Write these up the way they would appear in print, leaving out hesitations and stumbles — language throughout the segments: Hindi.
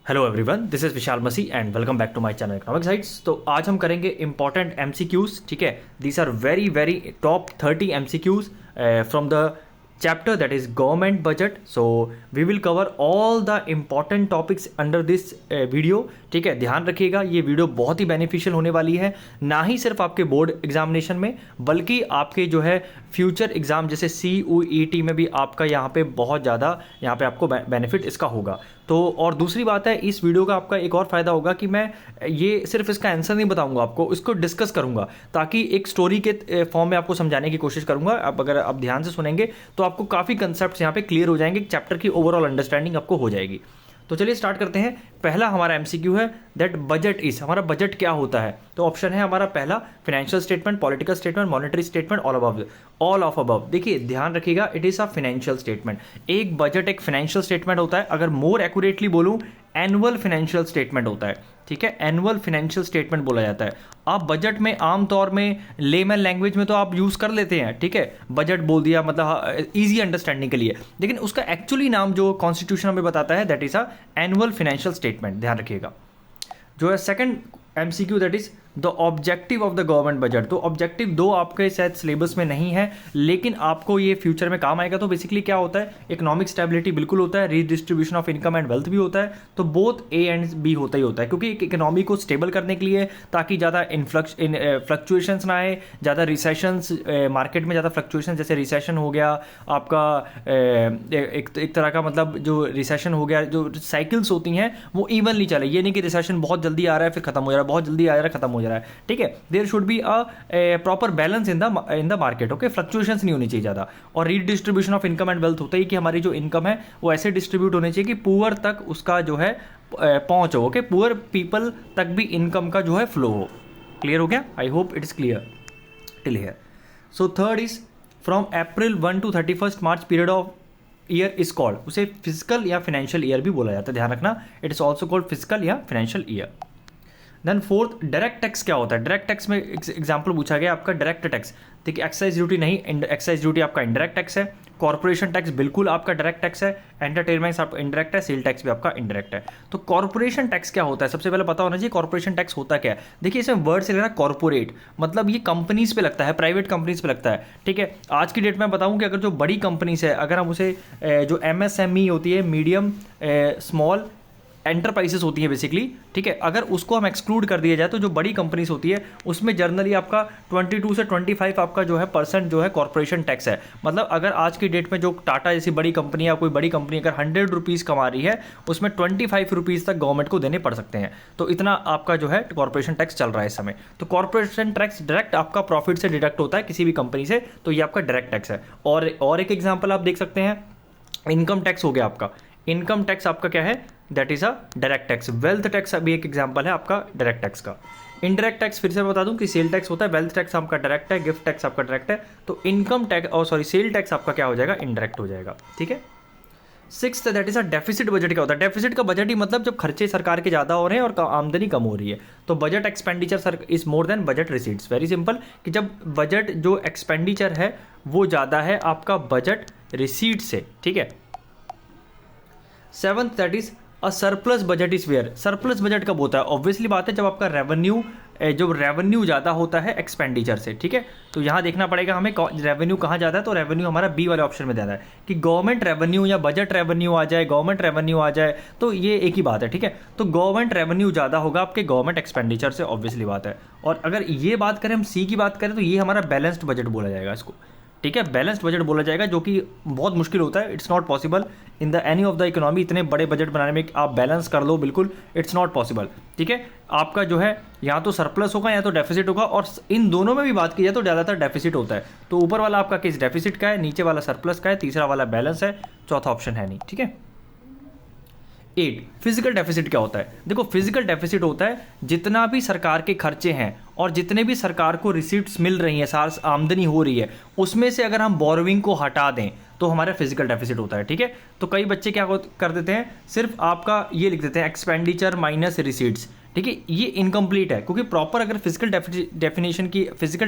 Hello everyone, this is Vishal Masih and welcome back to my channel economic sights. तो आज हम करेंगे इंपॉर्टेंट एमसीक्यूज। ठीक है, these are very very top 30 MCQs from the chapter that is government budget. So we will cover all the important topics under this video. ठीक है, ध्यान रखिएगा, ये वीडियो बहुत ही बेनिफिशियल होने वाली है, ना ही सिर्फ आपके बोर्ड एग्जामिनेशन में बल्कि आपके जो है फ्यूचर एग्जाम जैसे CUET में भी आपका यहाँ पे बहुत ज़्यादा यहाँ पे आपको बेनिफिट इसका होगा। तो और दूसरी बात है, इस वीडियो का आपका एक और फ़ायदा होगा कि मैं ये सिर्फ इसका आंसर नहीं बताऊंगा आपको, इसको डिस्कस करूंगा ताकि एक स्टोरी के फॉर्म में आपको समझाने की कोशिश करूंगा। अब अगर आप ध्यान से सुनेंगे तो आपको काफ़ी कंसेप्ट्स यहाँ पे क्लियर हो जाएंगे, चैप्टर की ओवरऑल अंडरस्टैंडिंग आपको हो जाएगी। तो चलिए स्टार्ट करते हैं। पहला हमारा एमसीक्यू है दैट बजट इज, हमारा बजट क्या होता है। तो ऑप्शन है हमारा पहला financial statement, political statement, monetary statement, all of above. देखिए ध्यान रखिएगा, it is a financial statement. एक बजट एक फाइनेंशियल स्टेटमेंट होता है, अगर मोर एक्यूरेटली बोलूं एनुअल फाइनेंशियल स्टेटमेंट होता है। ठीक है, एनुअल फाइनेंशियल स्टेटमेंट बोला जाता है। आप बजट में आमतौर में लेमन लैंग्वेज में तो आप यूज कर लेते हैं, ठीक है, बजट बोल दिया मतलब इजी अंडरस्टैंडिंग के लिए, लेकिन उसका एक्चुअली नाम जो कॉन्स्टिट्यूशन हमें बताता है that is a annual financial statement. ध्यान रखिएगा। जो है second MCQ that is the objective of the government budget. तो ऑब्जेक्टिव दो आपके शायद सिलेबस में नहीं है, लेकिन आपको ये फ्यूचर में काम आएगा। तो बेसिकली क्या होता है, इकोनॉमिक स्टेबिलिटी बिल्कुल होता है, redistribution of income and wealth भी होता है। तो बोथ ए एंड बी होता ही होता है, क्योंकि एक इकोनॉमी को स्टेबल करने के लिए, ताकि ज़्यादा फ्लक्चुएशंस ना आए, ज़्यादा रिसेशंस मार्केट में, ज़्यादा फ्लक्चुएशन जैसे रिसेशन हो गया आपका, एक तरह का मतलब जो रिसेशन हो गया, जो साइकिल्स होती हैं वो इवनली चले। ये नहीं कि रिसेशन बहुत जल्दी आ रहा है फिर खत्म हो जा रहा है, बहुत जल्दी आ रहा है खत्म हो जा रहा है। ठीक है, there should be a proper balance in the market. Okay, fluctuations नहीं होनी चाहिए ज़्यादा। और redistribution of income and wealth होता है कि हमारी जो इनकम है वो ऐसे डिस्ट्रीब्यूट होनी चाहिए कि पुअर तक उसका जो है पहुंच हो। ओके, पुअर पीपल तक भी इनकम का जो है फ्लो हो। क्लियर हो गया? I hope it is clear till here. So third is from April 1 to 31 March period of year is called, उसे फिजिकल या फाइनेंशियल ईयर भी बोला जाता है। ध्यान रखना, it is also called physical या financial year. Then fourth, direct tax क्या होता है। डायरेक्ट टैक्स में एग्जांपल पूछा गया आपका डायरेक्ट टैक्स। देखिए, एक्साइज ड्यूटी नहीं, एक्साइज ड्यूटी आपका इंडायरेक्ट टैक्स है। कॉर्पोरेशन टैक्स बिल्कुल आपका डायरेक्ट टैक्स है। एंटरटेनमेंट आपका इंडायरेक्ट है। सेल टैक्स भी आपका इंडायरेक्ट है। तो कॉर्पोरेशन टैक्स क्या होता है, सबसे पहले पता होना चाहिए कॉर्पोरेशन टैक्स होता क्या है। देखिए, इसमें वर्ड से लेना कॉर्पोरेट, मतलब ये कंपनीज पे लगता है, प्राइवेट कंपनीज पे लगता है। ठीक है, आज की डेट में बताऊं कि अगर जो बड़ी कंपनीज है, अगर हम उसे जो MSME होती है, मीडियम स्मॉल एंटरप्राइजेस होती है बेसिकली, ठीक है, अगर उसको हम एक्सक्लूड कर दिया जाए तो जो बड़ी कंपनीज होती है उसमें जनरली आपका 22 से 25 आपका जो है % जो है कॉर्पोरेशन टैक्स है। मतलब अगर आज की डेट में जो टाटा जैसी बड़ी कंपनी या कोई बड़ी कंपनी अगर 100 रुपीज़ कमा रही है, उसमें 25 रुपीज़ तक गवर्नमेंट को देने पड़ सकते हैं। तो इतना आपका जो है कॉर्पोरेशन टैक्स चल रहा है इस समय। तो कॉर्पोरेशन टैक्स डायरेक्ट आपका प्रॉफिट से डिडक्ट होता है किसी भी कंपनी से, तो ये आपका डायरेक्ट टैक्स है। और एक एग्जाम्पल आप देख सकते हैं, इनकम टैक्स हो गया आपका। इनकम टैक्स आपका क्या है, that is a direct tax. Wealth tax अभी एक एग्जांपल है आपका डायरेक्ट टैक्स का। इनडायरेक्ट टैक्स फिर से बता दूं कि सेल टैक्स होता है, वेल्थ टैक्स आपका डायरेक्ट है, गिफ्ट टैक्स आपका डायरेक्ट है। तो इनकम टैक्स और सेल टैक्स आपका क्या हो जाएगा, इनडायरेक्ट हो जाएगा। ठीक है। Sixth that is a deficit budget. क्या होता है डेफिसिट का, बजट ही मतलब जब खर्चे सरकार के ज़्यादा हो रहे हैं और आमदनी कम हो रही है। तो budget expenditure is more than budget receipts. Very simple कि जब बजट जो एक्सपेंडिचर है वो ज़्यादा है आपका बजट रिसीट से। ठीक है। Seventh that is a surplus budget is where. Surplus budget कब होता है, ऑब्वियसली बात है जब आपका रेवेन्यू ज़्यादा होता है एक्सपेंडिचर से। ठीक है, तो यहाँ देखना पड़ेगा हमें रेवेन्यू कहाँ ज़्यादा है। तो रेवेन्यू हमारा बी वाले ऑप्शन में ज़्यादा है कि गवर्नमेंट रेवेन्यू या बजट रेवेन्यू आ जाए, गवर्नमेंट रेवेन्यू आ जाए, तो ये एक ही बात है। ठीक है, तो गवर्नमेंट रेवेन्यू ज़्यादा होगा आपके गवर्नमेंट एक्सपेंडिचर से, ऑब्वियसली बात है। और अगर ये बात करें, हम सी की बात करें, तो ये हमारा बैलेंस्ड बजट बोला जाएगा इसको। ठीक है, बैलेंस्ड बजट बोला जाएगा, जो कि बहुत मुश्किल होता है। It's not possible in the any of the economy. इतने बड़े बजट बनाने में आप बैलेंस कर लो, बिल्कुल इट्स नॉट पॉसिबल। ठीक है, आपका जो है या तो सरप्लस होगा या तो डेफिसिट होगा, और इन दोनों में भी बात की जाए तो ज़्यादातर डेफिसिट होता है। तो ऊपर वाला आपका केस डेफिसिट का है, नीचे वाला सरप्लस का है, तीसरा वाला बैलेंस है, चौथा ऑप्शन है नहीं। ठीक है। 8 फिजिकल डेफिसिट क्या होता है। देखो, फिजिकल डेफिसिट होता है जितना भी सरकार के खर्चे हैं और जितने भी सरकार को रिसीट्स मिल रही हैं, सार आमदनी हो रही है, उसमें से अगर हम बोरोइंग को हटा दें तो हमारा फिजिकल डेफिसिट होता है। ठीक है, तो कई बच्चे क्या कर देते हैं, सिर्फ आपका ये लिख देते हैं एक्सपेंडिचर माइनस रिसीट्स। ठीक है, ये इनकम्प्लीट है, क्योंकि प्रॉपर अगर फिजिकल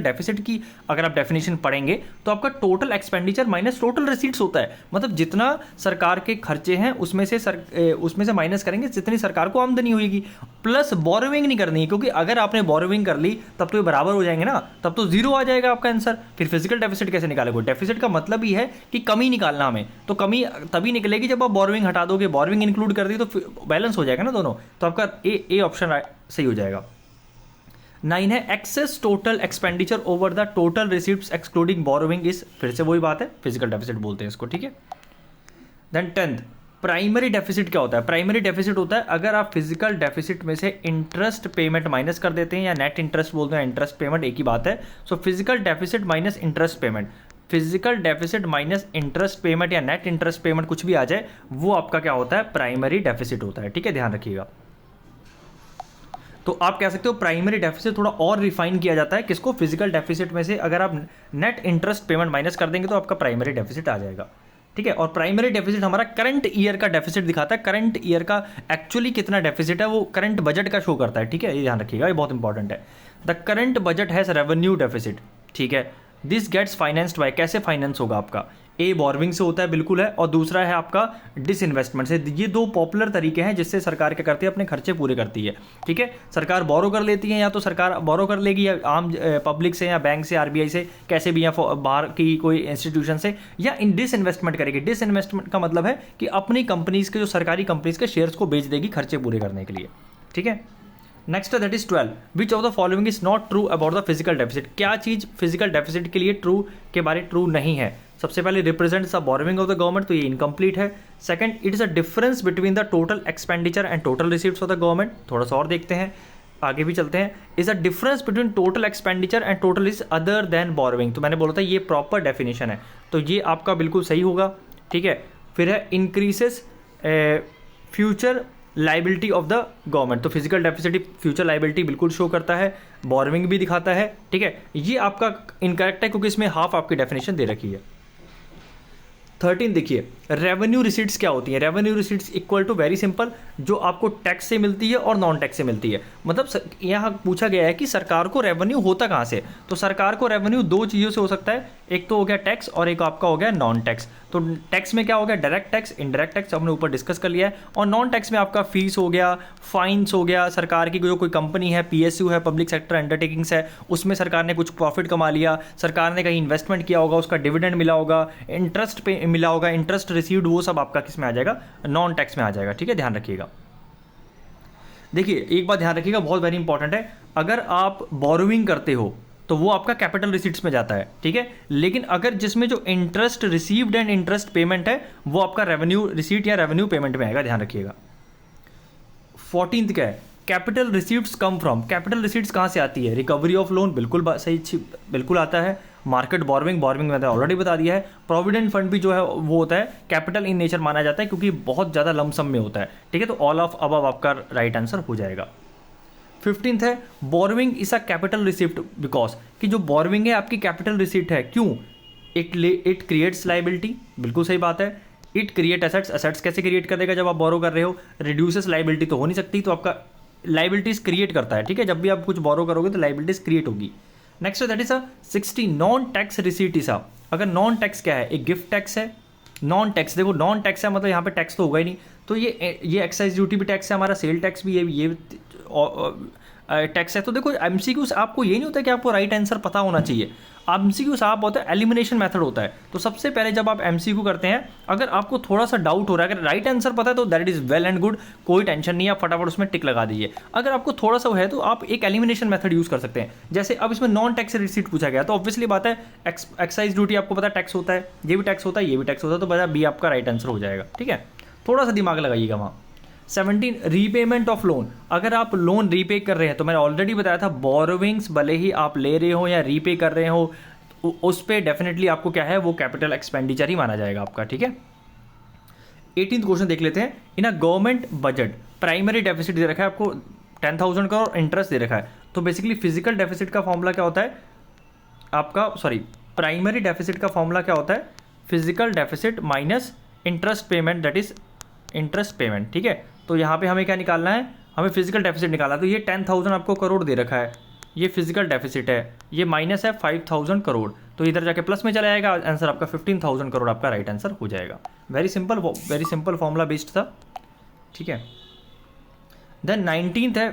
डेफिसिट की अगर आप डेफिनेशन पढ़ेंगे तो आपका total expenditure minus total receipts होता है। मतलब जितना सरकार के खर्चे हैं उसमें से माइनस करेंगे जितनी सरकार को आमदनी होगी, प्लस बोरोविंग नहीं करनी है, क्योंकि अगर आपने बोरोविंग कर ली तब तो ये बराबर हो जाएंगे ना, तब तो जीरो आ जाएगा आपका आंसर। फिर फिजिकल डेफिसिट कैसे निकालेंगे? डेफिसिट का मतलब ही है कि कमी निकालना हमें, तो कमी तभी निकलेगी जब आप बोरोविंग हटा दोगे, बोरोविंग इंक्लूड कर दी तो बैलेंस हो जाएगा ना दोनों, तो आपका ए ऑप्शन सही हो जाएगा। 9 है excess total expenditure over the total receipts excluding borrowing is, फिर से वही बात है, फिजिकल डेफिसिट बोलते हैं इसको, ठीक है। देन 10th प्राइमरी डेफिसिट क्या होता है? प्राइमरी डेफिसिट होता है अगर आप फिजिकल डेफिसिट में से इंटरेस्ट पेमेंट माइनस कर देते हैं, या नेट इंटरेस्ट बोलते हैं, इंटरेस्ट पेमेंट एक ही बात है। So physical deficit minus interest payment, physical deficit minus interest payment या नेट इंटरेस्ट पेमेंट कुछ भी आ जाए, वो आपका क्या होता है? प्राइमरी डेफिसिट होता है, ठीक है, ध्यान रखिएगा। तो आप कह सकते हो प्राइमरी डेफिसिट थोड़ा और रिफाइन किया जाता है, किसको? फिजिकल डेफिसिट में से अगर आप नेट इंटरेस्ट पेमेंट माइनस कर देंगे तो आपका प्राइमरी डेफिसिट आ जाएगा, ठीक है। और प्राइमरी डेफिसिट हमारा करंट ईयर का डेफिसिट दिखाता है, करंट ईयर का एक्चुअली कितना डेफिसिट है वो करंट बजट का शो करता है, ठीक है, ये ध्यान रखिएगा, ये बहुत इंपॉर्टेंट है। The current budget has revenue deficit, ठीक है, दिस गेट्स फाइनेंस्ड बाय, कैसे फाइनेंस होगा आपका? ए बोरविंग से होता है, बिल्कुल है, और दूसरा है आपका डिसइन्वेस्टमेंट से। ये दो पॉपुलर तरीके हैं जिससे सरकार क्या करती है? अपने खर्चे पूरे करती है, ठीक है। सरकार बोरो कर लेती है, या तो सरकार बोरो कर लेगी या आम पब्लिक से या बैंक से, आरबीआई से, कैसे भी, या बाहर की कोई इंस्टीट्यूशन से, या इन डिसइन्वेस्टमेंट करेगी। डिसइन्वेस्टमेंट का मतलब है कि अपनी कंपनीज के, जो सरकारी कंपनीज के शेयर्स को बेच देगी खर्चे पूरे करने के लिए, ठीक है। Next that is 12, which of the following is not true about the physical deficit? क्या चीज फिजिकल डेफिसिट के लिए ट्रू के बारे ट्रू नहीं है? सबसे पहले represents the borrowing of the government, तो ये इनकम्प्लीट है। Second, it is a difference between the total expenditure and total receipts of the government, थोड़ा सा और देखते हैं, आगे भी चलते हैं। Is a difference between total expenditure and total is other than borrowing, तो मैंने बोला था ये प्रॉपर डेफिनेशन है, तो ये आपका बिल्कुल सही होगा, ठीक है। फिर है increases future liability of the government, तो फिजिकल डेफिसिट फ्यूचर लाइबिलिटी बिल्कुल शो करता है, बोरोविंग भी दिखाता है, ठीक है। ये आपका इनकरेक्ट है क्योंकि इसमें हाफ आपकी डेफिनेशन दे रखी है। 13 देखिए, रेवेन्यू रिसीट्स क्या होती है? Revenue receipts equal to very simple, जो आपको टैक्स से मिलती है और नॉन टैक्स से मिलती है। मतलब यहाँ पूछा गया है कि सरकार को रेवेन्यू होता कहाँ से, तो सरकार को रेवेन्यू दो चीज़ों से हो सकता है, एक तो हो गया टैक्स और एक आपका हो गया नॉन टैक्स। तो टैक्स में क्या हो गया? डायरेक्ट टैक्स, इनडायरेक्ट टैक्स हमने ऊपर डिस्कस कर लिया है, और नॉन टैक्स में आपका फीस हो गया, फाइन्स हो गया, सरकार की जो कोई कंपनी है, पीएसयू है, पब्लिक सेक्टर अंडरटेकिंग्स है, उसमें सरकार ने कुछ प्रॉफिट कमा लिया, सरकार ने कहीं इन्वेस्टमेंट किया होगा, उसका डिविडेंड मिला होगा, इंटरेस्ट पे मिला होगा, इंटरेस्ट रिसीव्ड, वो सब आपका किस में आ जाएगा? नॉन टैक्स में आ जाएगा, ठीक है, ध्यान रखिएगा। देखिए एक बात ध्यान रखिएगा, बहुत वेरी इंपॉर्टेंट है, अगर आप बोरोविंग करते हो तो वो आपका कैपिटल रिसीट्स में जाता है, ठीक है, लेकिन अगर जिसमें जो interest received and interest payment है वो आपका रेवेन्यू रिसीट या रेवेन्यू पेमेंट में आएगा, ध्यान रखिएगा। 14th क्या है? Capital receipts come from, capital receipts कहाँ से आती है? रिकवरी ऑफ लोन, बिल्कुल सही, बिल्कुल आता है। मार्केट बोरोविंग, बोरोविंग मैंने ऑलरेडी बता दिया है। प्रोविडेंट फंड भी जो है वो होता है कैपिटल इन नेचर माना जाता है, क्योंकि बहुत ज़्यादा लमसम में होता है, ठीक है, तो ऑल ऑफ अबव आपका राइट आंसर हो जाएगा। 15th है borrowing is a capital receipt because, कि जो बोरोविंग है आपकी कैपिटल रिसिप्ट है, क्यों? इट क्रिएट्स लाइबिलिटी, बिल्कुल सही बात है। इट क्रिएट एसेट्स, एसेट्स कैसे क्रिएट करेगा जब आप बोरो कर रहे हो? रिड्यूसेस लाइबिलिटी तो हो नहीं सकती, तो आपका लाइबिलिटीज क्रिएट करता है, ठीक है, जब भी आप कुछ बोरो करोगे तो लाइबिलिटीज क्रिएट होगी। Next that is 60 non tax receipt is. अगर नॉन टैक्स क्या है? एक गिफ्ट टैक्स है, नॉन टैक्स, देखो नॉन टैक्स है मतलब यहाँ पे टैक्स तो होगा ही नहीं, तो ये एक्साइज ड्यूटी भी टैक्स है, हमारा सेल टैक्स भी है, ये टैक्स है। तो देखो एमसीक्यूज आपको ये नहीं होता कि आपको राइट आंसर पता होना चाहिए, एमसीक्यूज आप होता है एलिमिनेशन मेथड होता है। तो सबसे पहले जब आप एमसीक्यू करते हैं, अगर आपको थोड़ा सा डाउट हो रहा है, अगर राइट आंसर पता है तो that is well and good, कोई टेंशन नहीं है, आप फटाफट उसमें टिक लगा दीजिए। अगर आपको थोड़ा सा है तो आप एक एलिमिनेशन मेथड यूज कर सकते हैं। जैसे अब इसमें नॉन टैक्स रिसीट पूछा गया, तो ऑब्वियसली बात है एक्साइज ड्यूटी आपको पता है टैक्स होता है, ये भी टैक्स होता है, ये भी टैक्स होता है, तो बता बी आपका राइट आंसर हो जाएगा, ठीक है, थोड़ा सा दिमाग लगाइएगा वहाँ। 17 रीपेमेंट ऑफ लोन, अगर आप लोन रीपे कर रहे हैं, तो मैंने ऑलरेडी बताया था बोरोविंग्स भले ही आप ले रहे हो या रीपे कर रहे हो, उस पे डेफिनेटली आपको क्या है, वो कैपिटल एक्सपेंडिचर ही माना जाएगा आपका, ठीक है। 18th क्वेश्चन देख लेते हैं। In a government budget primary deficit दे रखा है आपको 10,000 का और इंटरेस्ट दे रखा है, तो बेसिकली फिजिकल डेफिसिट का फॉर्मूला क्या होता है आपका, सॉरी प्राइमरी डेफिसिट का फॉर्मूला क्या होता है? Physical deficit minus interest payment, that is interest payment, ठीक है। तो यहाँ पे हमें क्या निकालना है? हमें फिजिकल डेफिसिट निकाला, तो ये 10,000 आपको करोड़ दे रखा है, ये फिजिकल डेफिसिट है, ये माइनस है 5,000 करोड़, तो इधर जाके प्लस में चला जाएगा, आंसर आपका 15,000 करोड़ आपका राइट आंसर हो जाएगा। वेरी सिंपल फॉर्मूला बेस्ड था, ठीक है। देन 19th है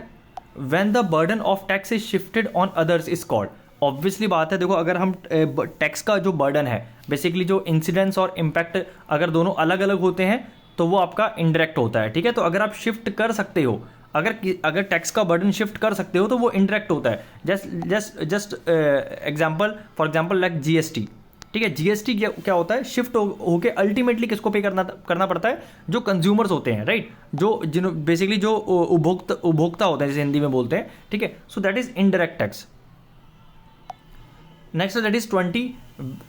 when the burden of tax is shifted on others is called. Obviously बात है, देखो अगर हम टैक्स का जो बर्डन है, बेसिकली जो इंसिडेंस और इम्पैक्ट अगर दोनों अलग अलग होते हैं तो वो आपका इनडायरेक्ट होता है, ठीक है। तो अगर आप शिफ्ट कर सकते हो, अगर टैक्स का बर्डन शिफ्ट कर सकते हो तो वो इनडायरेक्ट होता है। Just example, for example like GST, ठीक है। जीएसटी क्या होता है, शिफ्ट होके अल्टीमेटली किसको पे करना पड़ता है, जो कंज्यूमर्स होते हैं, राइट, जो बेसिकली जो उपभोक्ता होते हैं, जैसे हिंदी में बोलते हैं, ठीक है। So that is indirect tax. Next that is 20,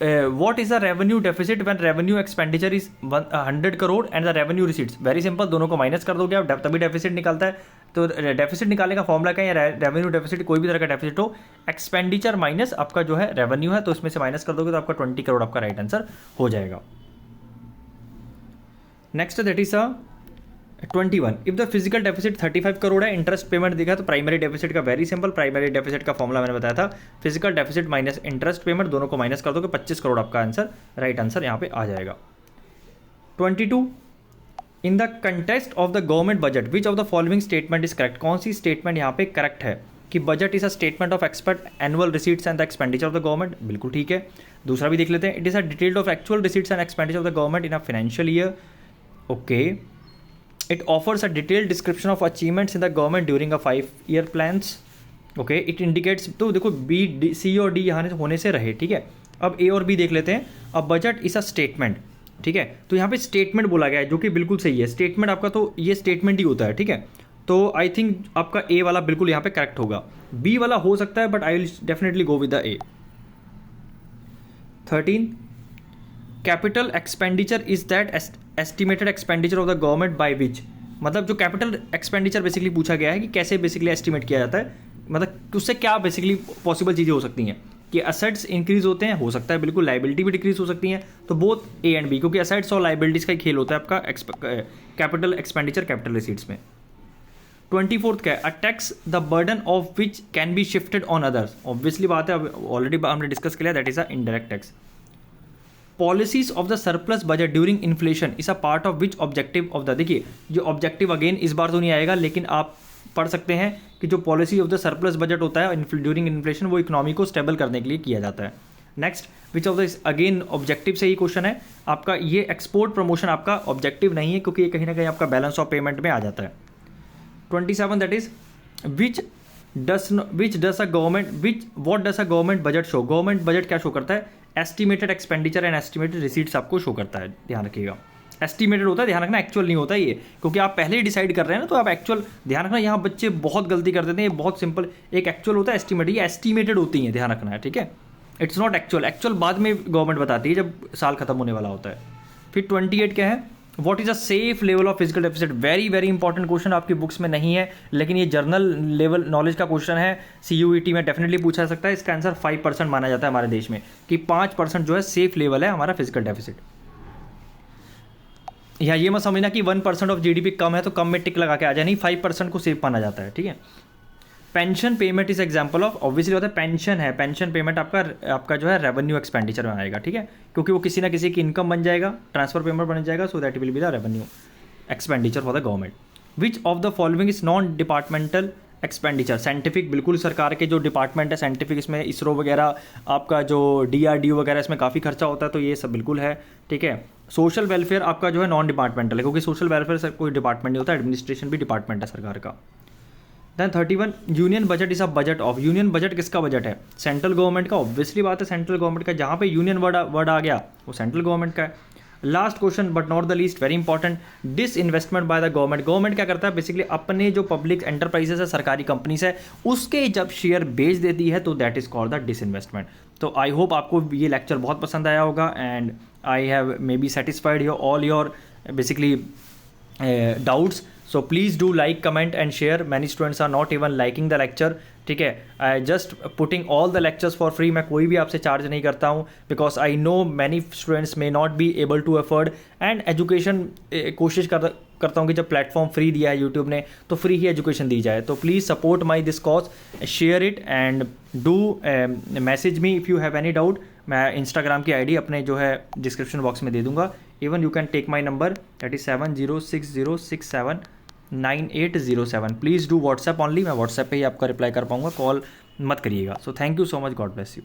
what is the revenue deficit when revenue expenditure is 100 crore and the revenue receipts. Very simple, दोनों को माइनस कर दोगे आप, तभी डेफिसिट निकलता है। तो डेफिसिट निकालने का फॉर्मूला क्या है, रेवेन्यू डेफिसिट, कोई भी तरह का डेफिसिट हो, एक्सपेंडिचर माइनस आपका जो है रेवेन्यू है, तो इसमें से माइनस कर दोगे तो आपका 20 करोड़ आपका राइट आंसर हो जाएगा। Next that is 21, if the physical deficit 35 crore है, इंटरेस्ट पेमेंट दिखा, तो प्राइमरी डेफिसिट का वेरी सिंपल, प्राइमरी डेफिसिट का फॉर्मूला मैंने बताया था, physical deficit minus interest payment, दोनों को माइनस कर दोगे 25 करोड़ आपका आंसर राइट आंसर यहाँ पे आ जाएगा। 22, in the contest of the government budget which of the following statement is correct. कौन सी स्टेटमेंट यहाँ पे करेक्ट है कि budget is a statement of expert annual receipts and the expenditure of the government, बिल्कुल ठीक है। दूसरा भी देख लेते हैं, it is a detailed of actual receipts and expenditure of the government in a financial year, okay. It offers a detailed description of achievements in the government during a 5-year plans. Okay, it indicates, तो देखो B, C और D यहाँ होने से रहे, ठीक है। अब A और B देख लेते हैं। अब बजट इज अ स्टेटमेंट, ठीक है, तो यहाँ पे स्टेटमेंट बोला गया है, जो कि बिल्कुल सही है। स्टेटमेंट आपका तो ये स्टेटमेंट ही होता है, ठीक है। तो आई थिंक आपका A वाला बिल्कुल यहाँ पे करेक्ट होगा, B वाला हो सकता है, but I will definitely go with the A। 13, capital expenditure is that estimated expenditure of the government by which. मतलब जो कैपिटल एक्सपेंडिचर बेसिकली पूछा गया है कि कैसे बेसिकली एस्टिमेट किया जाता है, मतलब उससे क्या बेसिकली पॉसिबल चीज़ें हो सकती हैं कि असेट्स इंक्रीज होते हैं, हो सकता है बिल्कुल, लाइबिलिटी भी डिक्रीज हो सकती हैं, तो बोथ ए एंड बी, क्योंकि असेट्स और लाइबिलिटीज का ही खेल होता है आपका कैपिटल एक्सपेंडिचर कैपिटल रिसीट्स में। 24th क्या है, a tax the burden of which can be shifted on others. Obviously बात है, ऑलरेडी हमने डिस्कस किया, that is a indirect tax. Policies of the surplus budget during inflation is a part of which objective of the, देखिए जो ऑब्जेक्टिव अगेन इस बार तो नहीं आएगा, लेकिन आप पढ़ सकते हैं कि जो policy of the surplus budget होता है ड्यूरिंग इन्फ्लेशन, वो इकोनॉमी को स्टेबल करने के लिए किया जाता है। Next, which of the, again objective से ही क्वेश्चन है आपका, ये एक्सपोर्ट प्रमोशन आपका ऑब्जेक्टिव नहीं है, क्योंकि ये कहीं ना कहीं आपका बैलेंस ऑफ पेमेंट में आ जाता है। 27 that is which does a government budget show. Government budget क्या शो करता है, estimated expenditure and estimated receipts आपको शो करता है, ध्यान रखिएगा। एस्टिमेटेड होता है, ध्यान रखना, एक्चुअल नहीं होता ये, क्योंकि आप पहले ही डिसाइड कर रहे हैं ना, तो आप एक्चुअल, ध्यान रखना, यहाँ बच्चे बहुत गलती कर देते हैं, ये बहुत सिंपल, एक एक्चुअल होता है, एस्टिमेट, ये एस्टिमेटेड होती है, ध्यान रखना है, ठीक है। इट्स नॉट एक्चुअल, एक्चुअल बाद में गवर्नमेंट बताती है जब साल खत्म होने वाला होता है। फिर 28 क्या है, what is a safe level of physical deficit. Very very important question, आपकी बुक्स में नहीं है, लेकिन ये जर्नल लेवल नॉलेज का क्वेश्चन है, CUET में डेफिनेटली पूछा सकता है। इसका आंसर 5% माना जाता है हमारे देश में, कि 5% जो है सेफ लेवल है हमारा फिजिकल डेफिसिट। या ये मत समझना कि 1% ऑफ GDP कम है तो कम में टिक लगा के आ जाए, नहीं, 5% को सेफ माना जाता है, ठीक है। Pension payment is example of, obviously होता है पेंशन है, पेंशन पेमेंट आपका जो है रेवेन्यू एक्सपेंडिचर में आएगा, ठीक है, क्योंकि वो किसी ना किसी की इनकम बन जाएगा, ट्रांसफर पेमेंट बन जाएगा, so that will be the revenue expenditure for the government. Which of the following is non departmental expenditure. Scientific, बिल्कुल सरकार के जो डिपार्टमेंट है साइंटिफिक, इसमें इसरो वगैरह, आपका जो DRDO वगैरह, इसमें काफ़ी खर्चा होता है, तो ये सब बिल्कुल है, ठीक है। सोशल वेलफेयर आपका जो है नॉन डिपार्टमेंटल है, क्योंकि सोशल वेलफेयर से कोई डिपार्टमेंट नहीं होता, एडमिनिस्ट्रेशन भी डिपार्टमेंट है सरकार का। Then 31, union budget is a budget of. Union budget किसका बजट है, सेंट्रल गवर्नमेंट का, ऑब्वियसली बात है सेंट्रल गवर्नमेंट का, जहाँ पे यूनियन वर्ड आ गया वो सेंट्रल गवर्नमेंट का है। Last question but not the least, very important, disinvestment by the government. Government क्या करता है, बेसिकली अपने जो पब्लिक एंटरप्राइजेस है, सरकारी कंपनीज है, उसके जब शेयर बेच देती है तो that is called the disinvestment. तो आई होप आपको ये लेक्चर बहुत पसंद आया होगा, and I have may be satisfied your all your basically doubts. So please do like, comment and share. Many students are not even liking the lecture. ठीक है, I just putting all the lectures for free. मैं कोई भी आपसे चार्ज नहीं करता हूँ, because I know many students may not be able to afford, and education कोशिश करता हूँ कि जब प्लेटफॉर्म फ्री दिया है यूट्यूब ने तो फ्री ही एजुकेशन दी जाए। तो please support my this cause, share it and do message me if you have any doubt. मैं इंस्टाग्राम की आईडी अपने जो है डिस्क्रिप्शन बॉक्स में दे दूंगा। Even you can take my number, that is 7060679807। Please do WhatsApp only, मैं व्हाट्सएप पे ही आपका रिप्लाई कर पाऊंगा, कॉल मत करिएगा। So thank you so much, God bless you.